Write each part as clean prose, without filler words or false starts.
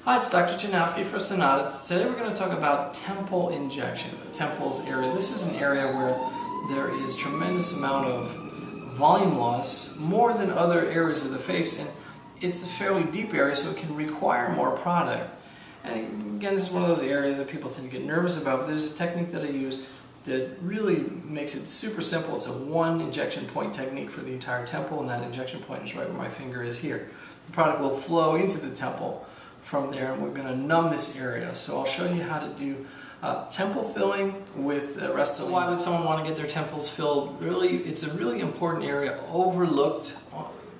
Hi, it's Dr. Janowski for Sonata. Today we're going to talk about temple injection, the temples area. This is an area where there is tremendous amount of volume loss, more than other areas of the face, and it's a fairly deep area, so it can require more product. And again, this is one of those areas that people tend to get nervous about, but there's a technique that I use that really makes it super simple. It's a one injection point technique for the entire temple, and that injection point is right where my finger is here. The product will flow into the temple from there, and we're going to numb this area. So I'll show you how to do temple filling with Restylane. Why would someone want to get their temples filled? Really, it's a really important area, overlooked,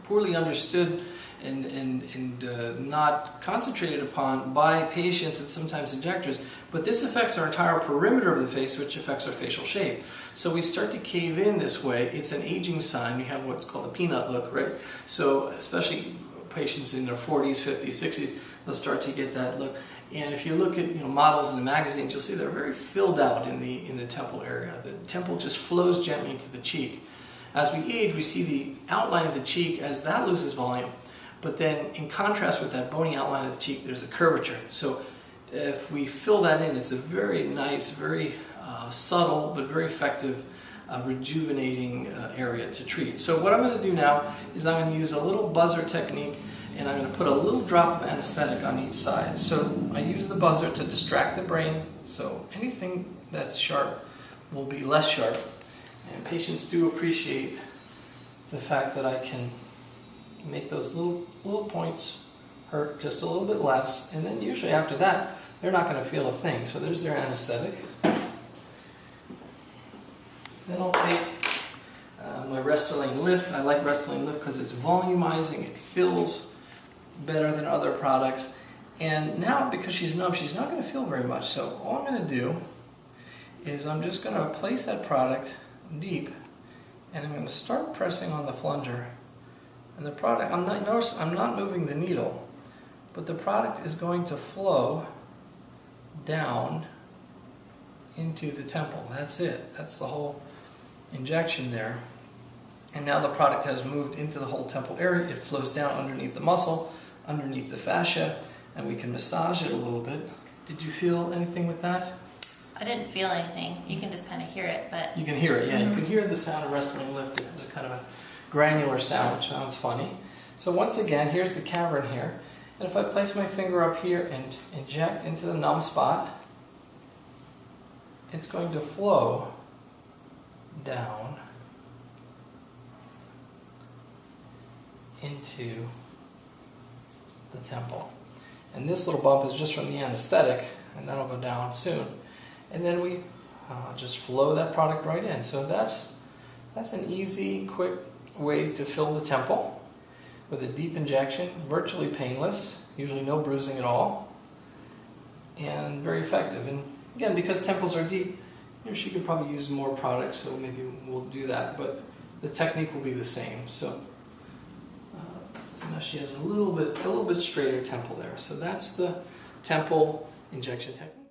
poorly understood, and not concentrated upon by patients and sometimes injectors. But this affects our entire perimeter of the face, which affects our facial shape. So we start to cave in this way. It's an aging sign. We have what's called a peanut look, right? So especially patients in their 40s, 50s, 60s, they'll start to get that look. And if you look at models in the magazines, you'll see they're very filled out in the temple area. The temple just flows gently into the cheek. As we age, we see the outline of the cheek as that loses volume. But then, in contrast with that bony outline of the cheek, there's a curvature. So if we fill that in, it's a very nice, very subtle, but very effective rejuvenating area to treat. So what I'm going to do now is I'm going to use a little buzzer technique, and I'm going to put a little drop of anesthetic on each side. So I use the buzzer to distract the brain, so anything that's sharp will be less sharp. And patients do appreciate the fact that I can make those little points hurt just a little bit less, and then usually after that they're not going to feel a thing. So there's their anesthetic. Then I'll take my Restylane Lift. I like Restylane Lift because it's volumizing, it fills better than other products. And now, because she's numb, she's not going to feel very much. So all I'm going to do is I'm just going to place that product deep, and I'm going to start pressing on the plunger. And the product, notice I'm not moving the needle, but the product is going to flow down into the temple. That's it. That's the whole injection there. And now the product has moved into the whole temple area. It flows down underneath the muscle, underneath the fascia, and we can massage it a little bit. Did you feel anything with that? I didn't feel anything. You can just kind of hear it, but... You can hear it, yeah. You can hear the sound of Restylane Lift. It's a kind of a granular sound, which sounds funny. So once again, here's the cavern here. And if I place my finger up here and inject into the numb spot, it's going to flow down into the temple. And this little bump is just from the anesthetic, and that'll go down soon. And then we just flow that product right in. So that's an easy, quick way to fill the temple with a deep injection, virtually painless, usually no bruising at all, and very effective. And again, because temples are deep, she could probably use more product, so maybe we'll do that, but the technique will be the same. So now she has a little bit straighter temple there. So that's the temple injection technique.